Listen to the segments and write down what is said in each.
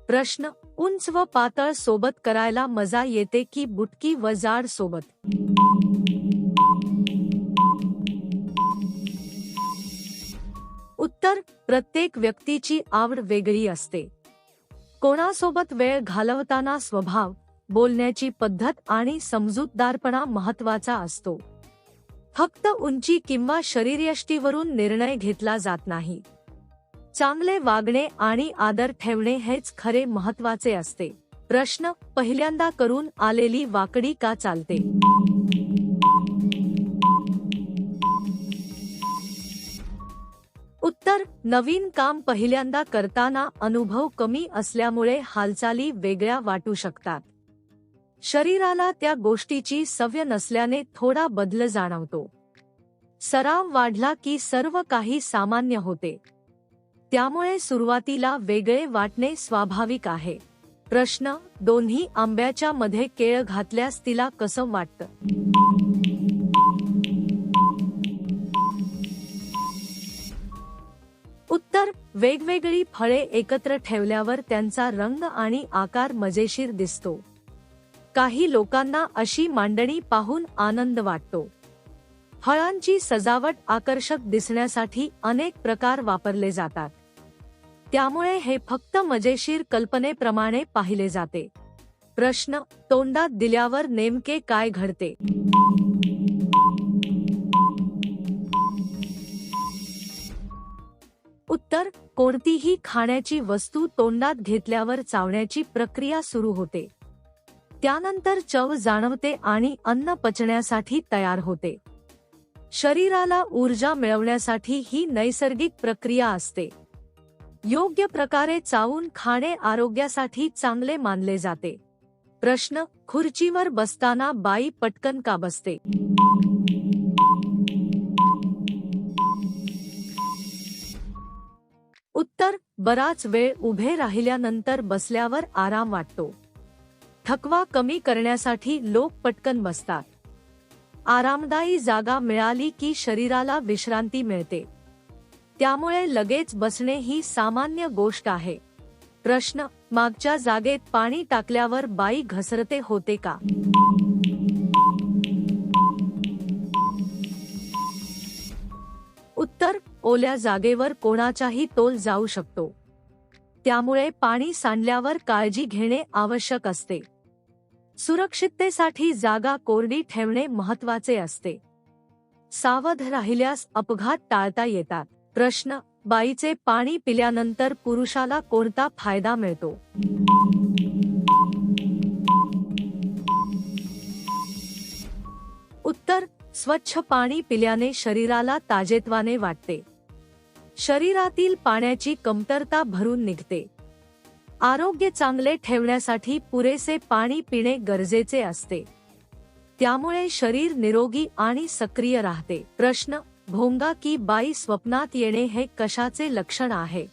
प्रश्न, उंच व पातळ सोबत करायला मजा येते की बुटकी व जाड सोबत? उत्तर, प्रत्येक व्यक्तीची आवड वेगळी असते. कोणासोबत वेळ घालवताना स्वभाव, बोलण्याची पद्धत आणि समजूतदारपणा महत्त्वाचा असतो. फक्त उंची किंवा शरीरयष्टीवरून निर्णय घेतला जात नाही. चांगले वागणे आणि आदर ठेवणे हेच खरे महत्त्वाचे असते. प्रश्न, पहिल्यांदा करून आलेली वाकडी का चालते? उत्तर, नवीन काम पहिल्यांदा करताना अनुभव कमी असल्यामुळे हालचाली वेगळ्या वाटू शकतात. शरीराला त्या गोष्टीची सवय नसल्याने थोडा बदल जाणवतो. सराव वाढला की सर्व काही सामान्य होते. त्यामुळे सुरुवातीला वेगळे वाटणे स्वाभाविक आहे. प्रश्न, दोन्ही आंब्याच्या मध्ये केळ घातल्यास तिला कसं वाटतं? उत्तर, वेगवेगळी फळे एकत्र ठेवल्यावर त्यांचा रंग आणि आकार मजेशीर दिसतो. काही लोकांना अशी मांडणी पाहून आनंद वाटतो. फळांची सजावट आकर्षक दिसण्यासाठी अनेक प्रकार वापरले जातात. त्यामुळे हे फक्त मजेशीर कल्पनेप्रमाणे पाहिले जाते. प्रश्न, तोंडात दिल्यावर नेमके काय घडते? उत्तर, कोणतीही खाण्याची वस्तू तोंडात घेतल्यावर चावण्याची प्रक्रिया सुरू होते. त्यानंतर चव जाणवते आणि अन्न पचण्यासाठी तयार होते. शरीराला ऊर्जा मिळवण्यासाठी ही नैसर्गिक प्रक्रिया असते. योग्य प्रकारे चावून खाणे आरोग्यासाठी चांगले मानले जाते. प्रश्न, खुर्चीवर बसताना बाई पटकन का बसते? उत्तर, बराच वेळ उभे राहिल्यानंतर बसल्यावर आराम वाटतो. थकवा कमी करण्यासाठी लोक पटकन बसतात. आरामदायी जागा मिळाली की शरीराला विश्रांती मिळते. त्यामुळे लगेच बसणे ही सामान्य गोष्ट आहे. प्रश्न, मागच्या जागेत पाणी टाकल्यावर बाई घसरते होते का? उत्तर, ओल्या जागेवर कोणाचाही तोल जाऊ शकतो. त्यामुळे पाणी सांडल्यावर काळजी घेणे आवश्यक असते. सुरक्षिततेसाठी जागा कोरडी ठेवणे महत्त्वाचे असते. सावध राहिल्यास अपघात टाळता येतात. प्रश्न, बाईचे पाणी पिल्यानंतर पुरुषाला कोणता फायदा मिळतो? उत्तर, स्वच्छ पाणी पिल्याने शरीराला ताजेतवाने वाटते. शरीरातील पाण्याची कमतरता भरून निघते. आरोग्य चांगले ठेवण्यासाठी पुरेसे पाणी पिणे गरजेचे असते. त्यामुळे शरीर निरोगी आणि सक्रिय राहते. प्रश्न, भोंगा की बाई स्वप्नात येणे हे कशाचे लक्षण आहे?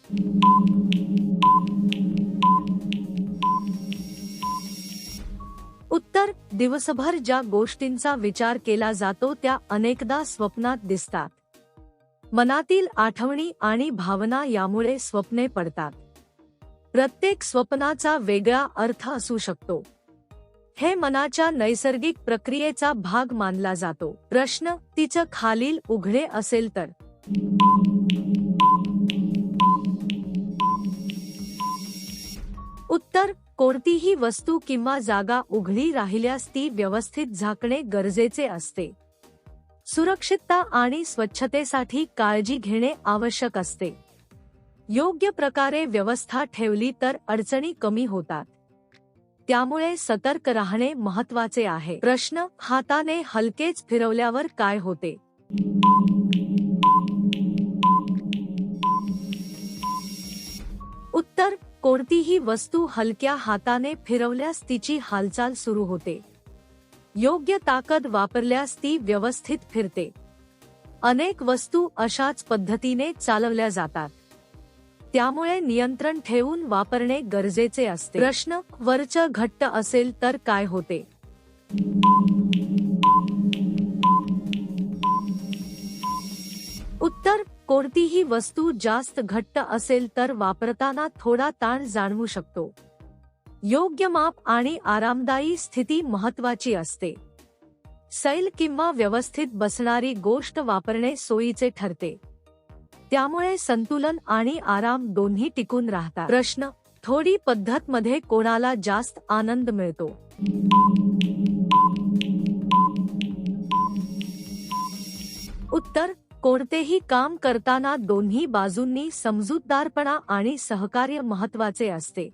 उत्तर, दिवसभर ज्या गोष्टींचा विचार केला जातो त्या अनेकदा स्वप्नात दिसतात. मनातील आठवणी आणि भावना यामुळे स्वप्ने पडतात. प्रत्येक स्वप्नाचा वेगळा अर्थ असू शकतो. हे मनाच्या नैसर्गिक प्रक्रियेचा भाग मानला जातो. प्रश्न, तिचं खालील उघडे असेल तर? उत्तर, कोणतीही वस्तू किंवा जागा उघडी राहिल्यास ती व्यवस्थित झाकणे गरजेचे असते. सुरक्षितता आणि स्वच्छतेसाठी काळजी घेणे आवश्यक असते. योग्य प्रकारे व्यवस्था ठेवली तर अडचणी कमी होतात. त्यामुळे सतर्क राहणे महत्त्वाचे आहे. प्रश्न, हाताने हलकेच फिरवल्यावर काय होते? उत्तर, कोणतीही वस्तू हलक्या हाताने फिरवल्यास तिची हालचाल सुरू होते. योग्य ताकद वापरल्यास ती व्यवस्थित फिरते. अनेक वस्तू अशाच पद्धतीने चालवल्या जातात. त्यामुळे नियंत्रण ठेवून वापरणे गरजेचे असते. प्रश्न, वरचं घट्ट असेल तर काय होते? उत्तर, कोणतीही वस्तू जास्त घट्ट असेल तर वापरताना थोडा ताण जाणवू शकतो. योग्य माप आणि आरामदायी स्थिती महत्त्वाची असते. सैल किंवा व्यवस्थित बसणारी गोष्ट वापरणे सोयीचे ठरते. त्यामुळे संतुलन आणि आराम दोन्ही टिकून राहतात. प्रश्न: थोडी पद्धत मध्ये कोणाला जास्त आनंद मिळतो? उत्तर: कोणतेही काम करताना दोन्ही बाजूंनी समजूतदारपणा आणि सहकार्य महत्त्वाचे असते.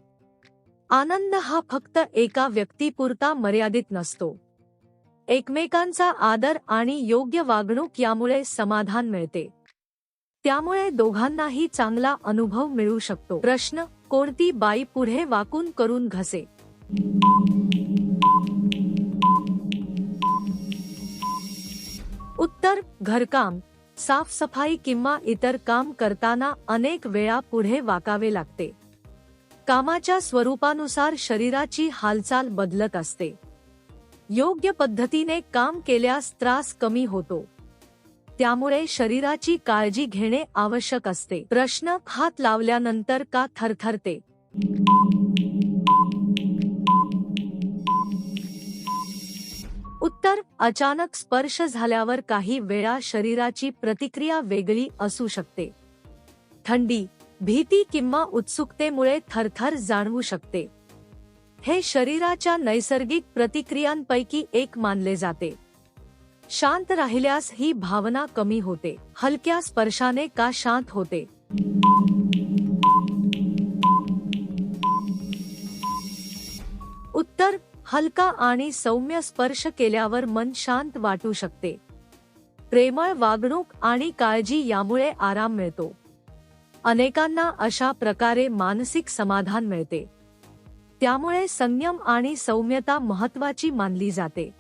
आनंद हा फक्त एका व्यक्तीपुरता मर्यादित नसतो. एकमेकांचा आदर आणि योग्य वागणूक यामुळे समाधान मिळते. त्यामुळे दोघांनाही चांगला अनुभव मिळू शकतो. प्रश्न: कोणती बाई पुढे वाकून करून घसे? उत्तर: घरकाम, साफसफाई किंवा इतर काम करताना अनेक वेळा पुढे वाकावे लागते. कामाच्या स्वरूपानुसार शरीराची हालचाल बदलत असते. योग्य पद्धतीने काम केल्यास त्रास कमी होतो. त्यामुळे शरीराची काळजी घेणे आवश्यक असते. प्रश्न: हात लावल्यानंतर का थरथरते? उत्तर: अचानक स्पर्श झाल्यावर काही वेळा शरीराची प्रतिक्रिया वेगळी असू शकते. थंडी, भीती किंवा उत्सुकतेमुळे थरथर जाणवू शकते. हे शरीराच्या नैसर्गिक प्रतिक्रियांपैकी एक मानले जाते. शांत राहिल्यास ही भावना कमी होते. हलक्या स्पर्शाने का शांत होते? उत्तर: हलका आणि सौम्य स्पर्श केल्यावर मन शांत वाटू शकते. प्रेमळ वागणूक आणि काळजी यामुळे आराम मिळतो. अनेकांना अशा प्रकारे मानसिक समाधान मिळते. त्यामुळे संयम आणि सौम्यता महत्त्वाची मानली जाते.